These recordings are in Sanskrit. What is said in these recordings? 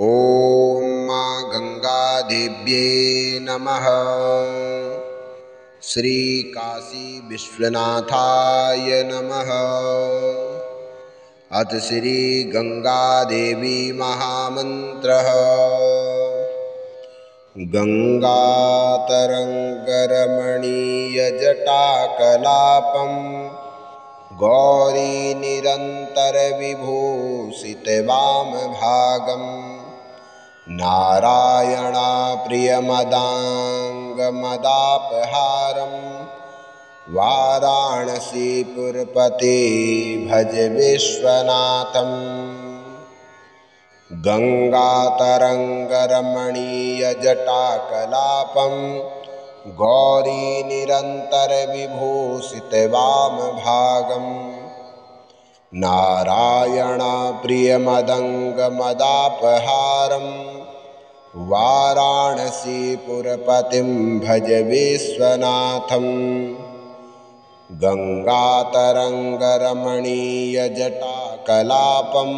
ॐ मा गंगादेव्यै नमः। श्रीकाशी विश्वनाथाय नमः। अथ श्री गंगादेवी महामन्त्रः। गंगातरङ्गरमणीयजटाकलापं गौरीनिरन्तरविभूषितवामभागं नारायणाप्रियमदाङ्गमदापहारं वाराणसीपुरपते भज विश्वनाथम्। गंगातरङ्गरमणीयजटाकलापं गौरीनिरन्तरविभूषितवामभागं नारायणाप्रियमदङ्गमदापहारं वाराणसीपुरपतिं भज विश्वनाथम्। गंगातरङ्गरमणीयजटाकलापं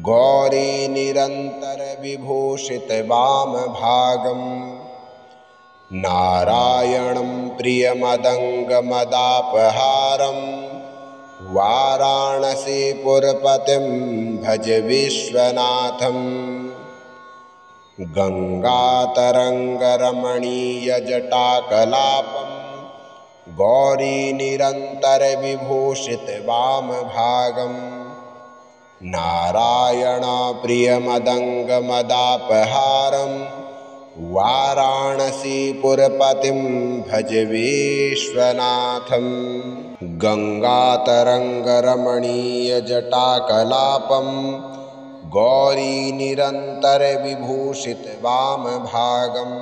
गौरीनिरन्तरविभूषितवामभागं नारायणं प्रियमदङ्गमदापहारं वाराणसीपुरपतिं भज विश्वनाथम्। गंगातरङ्गरमणीयजटाकलापं गौरीनिरन्तरविभूषितवामभागं नारायणाप्रियमदङ्गमदापहारं वाराणसीपुरपतिं भज विश्वनाथम्। गंगातरङ्गरमणीयजटाकलापं गौरीनिरन्तरविभूषितवामभागं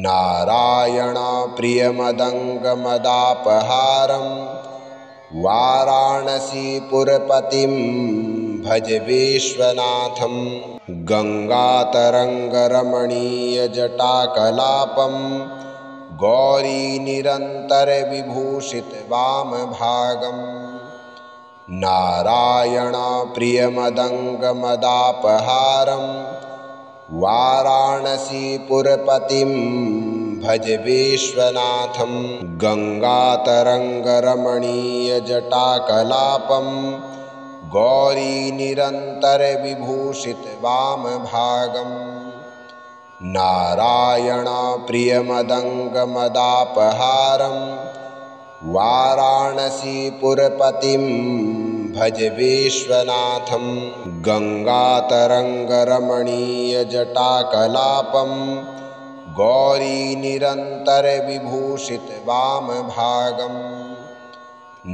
नारायणाप्रियमदङ्गमदापहारं वाराणसीपुरपतिं भज विश्वनाथम्। गंगातरङ्गरमणीयजटाकलापं गौरीनिरन्तरविभूषितवामभागं नारायणाप्रियमदङ्गमदापहारं वाराणसीपुरपतिं भज विश्वनाथम्। गंगातरङ्गरमणीयजटाकलापं गौरीनिरन्तरविभूषितवामभागं नारायणाप्रियमदङ्गमदापहारं वाराणसीपुरपतिं भज विश्वनाथम्। गंगातरङ्गरमणीयजटाकलापं गौरीनिरन्तरविभूषितवामभागं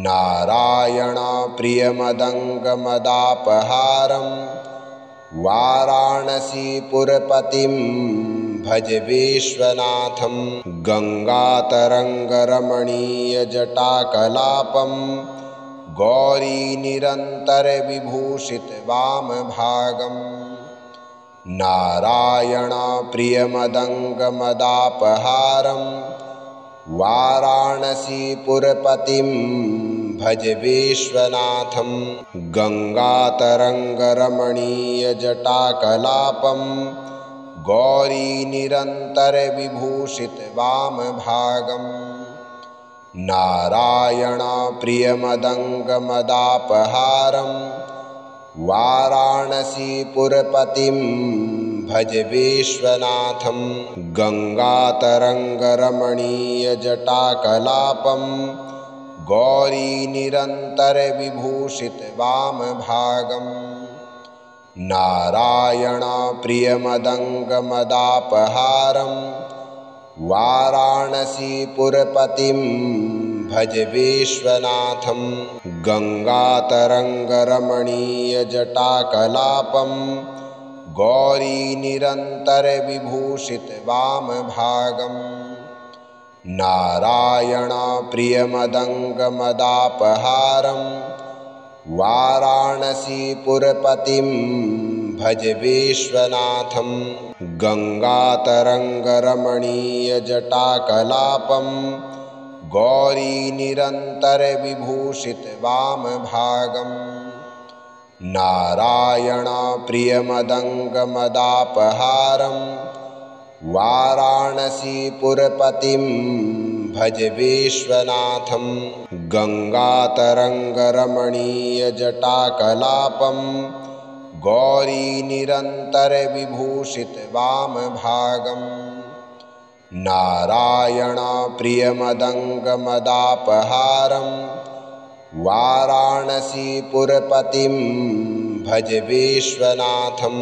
नारायणाप्रियमदङ्गमदापहारं वाराणसीपुरपतिं भज विश्वनाथम्। गंगातरङ्गरमणीयजटाकलापं गौरीनिरन्तरविभूषितवामभागं नारायणाप्रियमदङ्गमदापहारं वाराणसीपुरपतिं भज विश्वनाथम्। गंगातरङ्गरमणीयजटाकलापं गौरीनिरन्तरविभूषितवामभागं नारायणाप्रियमदङ्गमदापहारं वाराणसीपुरपतिं भज विश्वनाथम्। गंगातरङ्गरमणीयजटाकलापं गौरीनिरन्तरविभूषितवामभागं नारायणाप्रियमदङ्गमदापहारं वाराणसीपुरपतिं भज विश्वनाथम्। गंगातरङ्गरमणीयजटाकलापं गौरीनिरन्तरविभूषितवामभागं नारायणाप्रियमदङ्गमदापहारं वाराणसीपुरपतिं भज विश्वनाथम्। गंगातरङ्गरमणीयजटाकलापं गौरीनिरन्तरविभूषितवामभागं नारायणप्रियमदङ्गमदापहारं वाराणसीपुरपतिं भज विश्वनाथं गङ्गातरङ्गरमणीयजटाकलापं गौरीनिरन्तरविभूषितवामभागम् नारायणप्रियमदङ्गमदापहारं वाराणसीपुरपतिं भज विश्वनाथं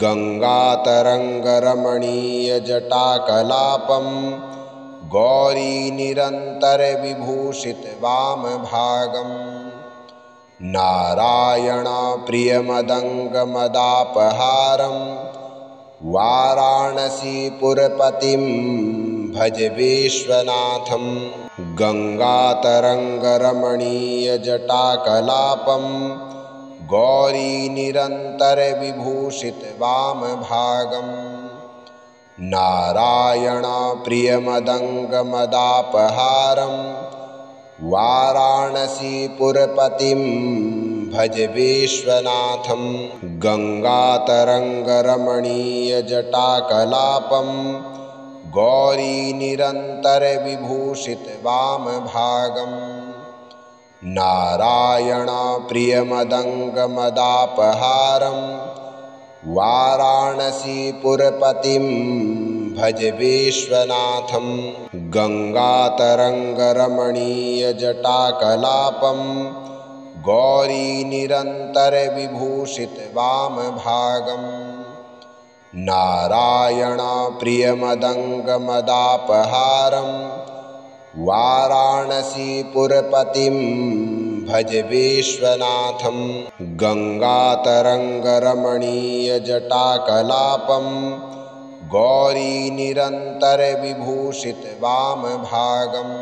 गङ्गातरङ्गरमणीयजटाकलापं गौरीनिरन्तरविभूषितवामभागम् नारायणप्रियमदङ्गमदापहारं वाराणसीपुरपतिं भज विश्वनाथं गङ्गातरङ्गरमणीयजटाकलापं गौरीनिरन्तरविभूषितवामभागम् नारायणप्रियमदङ्गमदापहारं वाराणसीपुरपतिं भज विश्वनाथं गङ्गातरङ्गरमणीयजटाकलापं गौरीनिरन्तरविभूषितवामभागम् नारायणप्रियमदङ्गमदापहारं वाराणसीपुरपतिं भज विश्वनाथं गङ्गातरङ्गरमणीयजटाकलापं गौरीनिरन्तरविभूषितवामभागम् नारायणप्रियमदङ्गमदापहारं वाराणसीपुरपतिं भज विश्वनाथं गङ्गातरङ्गरमणीयजटाकलापं गौरीनिरन्तरविभूषितवामभागम्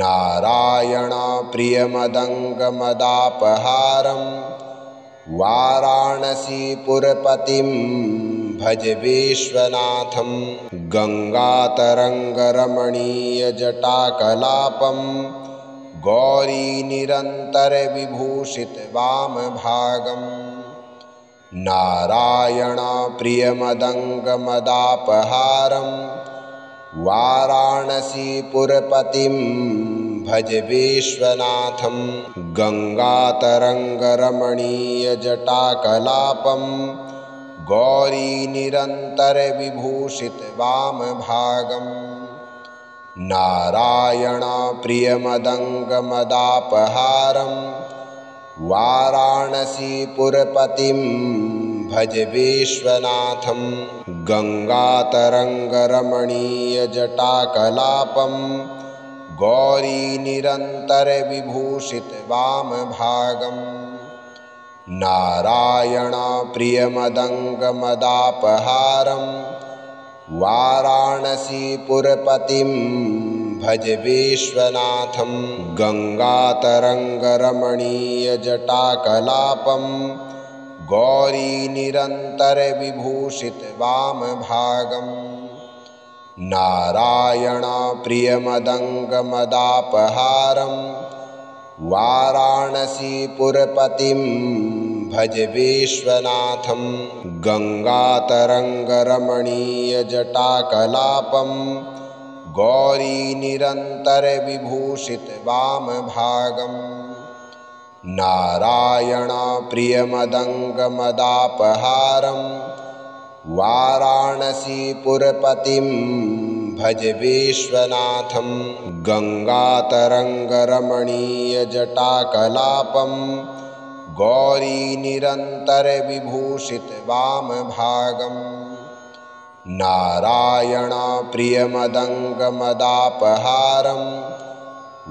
नारायणप्रियमदङ्गमदापहारं वाराणसीपुरपतिं भज विश्वनाथं गङ्गातरङ्गरमणीयजटाकलापं गौरीनिरन्तरविभूषितवामभागम् नारायणप्रियमदङ्गमदापहारं वाराणसीपुरपतिं भज विश्वनाथं गङ्गातरङ्गरमणीयजटाकलापं गौरीनिरन्तरविभूषितवामभागम् नारायणप्रियमदङ्गमदापहारं वाराणसीपुरपतिं भज विश्वनाथं गङ्गातरङ्गरमणीयजटाकलापं गौरीनिरन्तरविभूषितवामभागम् नारायणप्रियमदङ्गमदापहारं वाराणसीपुरपतिं भज विश्वनाथं गङ्गातरङ्गरमणीयजटाकलापं गौरीनिरन्तरविभूषितवामभागम् नारायणप्रियमदङ्गमदापहारं वाराणसीपुरपतिं भज विश्वनाथं गङ्गातरङ्गरमणीयजटाकलापं गौरीनिरन्तरविभूषितवामभागम् नारायणप्रियमदङ्गमदापहारं वाराणसीपुरपतिं भज विश्वनाथं गङ्गातरङ्गरमणीयजटाकलापं गौरीनिरन्तरविभूषितवामभागम् नारायणप्रियमदङ्गमदापहारं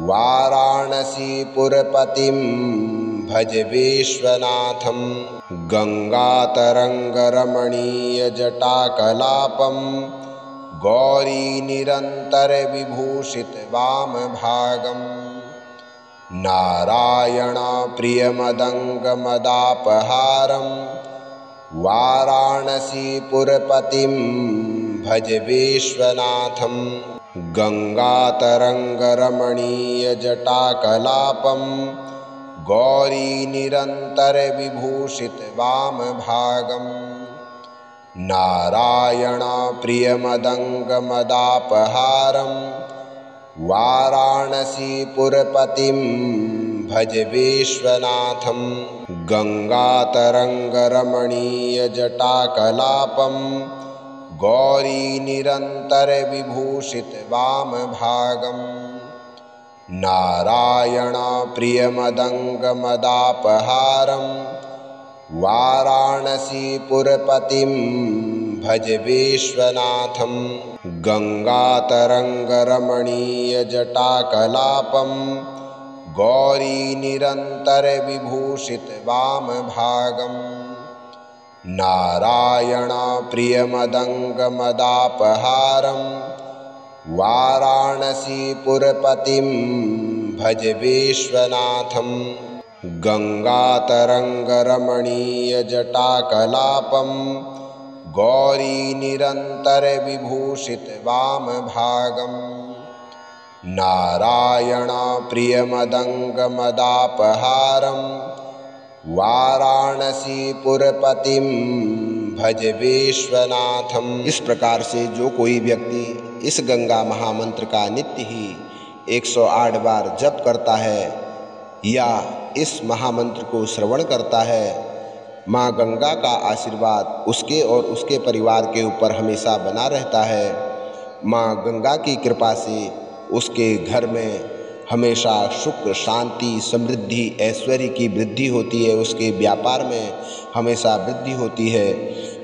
वाराणसीपुरपतिं भज विश्वनाथं गङ्गातरङ्गरमणीयजटाकलापं गौरीनिरन्तरविभूषितवामभागम् नारायणप्रियमदङ्गमदापहारं वाराणसीपुरपतिं भज विश्वनाथं गङ्गातरङ्गरमणीयजटाकलापं गौरी निरंतर विभूषित वाम भागम नारायण प्रियमदंगमदापहारम वाराणसीपुरपतिं भज विश्वनाथं गंगातरंगरमणीयजटाकलापं गौरी निरंतर विभूषित वाम भागम नारायण प्रियमदंगमदापहारं वाराणसीपुरपतिं भज विश्वनाथं गंगातरंगरमणीयजटाकलापं गौरी निरंतर विभूषित वाम भागम नारायण प्रियमदंगमदापहारं वाराणसीपुरपतिं भज विश्वनाथं गंगातरंगरमणीयजटाकलापं गौरी निरंतर विभूषित वाम भागम नारायण प्रियमदंगमदापहारं वाराणसीपुरपतिं भज विश्वनाथं। इस प्रकार से जो कोई व्यक्ति इस गंगा महामंत्र का नित्य ही 108 बार जप करता है या इस महामंत्र को श्रवण करता है, माँ गंगा का आशीर्वाद उसके और उसके परिवार के ऊपर हमेशा बना रहता है। माँ गंगा की कृपा से उसके घर में हमेशा सुख, शांति, समृद्धि, ऐश्वर्य की वृद्धि होती है, उसके व्यापार में हमेशा वृद्धि होती है।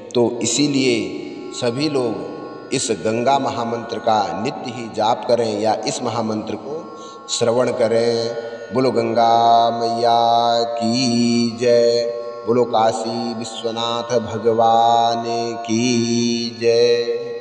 तो इसीलिए सभी लोग इस गंगा महामंत्र का नित्य ही जाप करें या इस महामंत्र को श्रवण करें। बोलो गंगा मैया की जय, बोलो काशी विश्वनाथ भगवान की जय।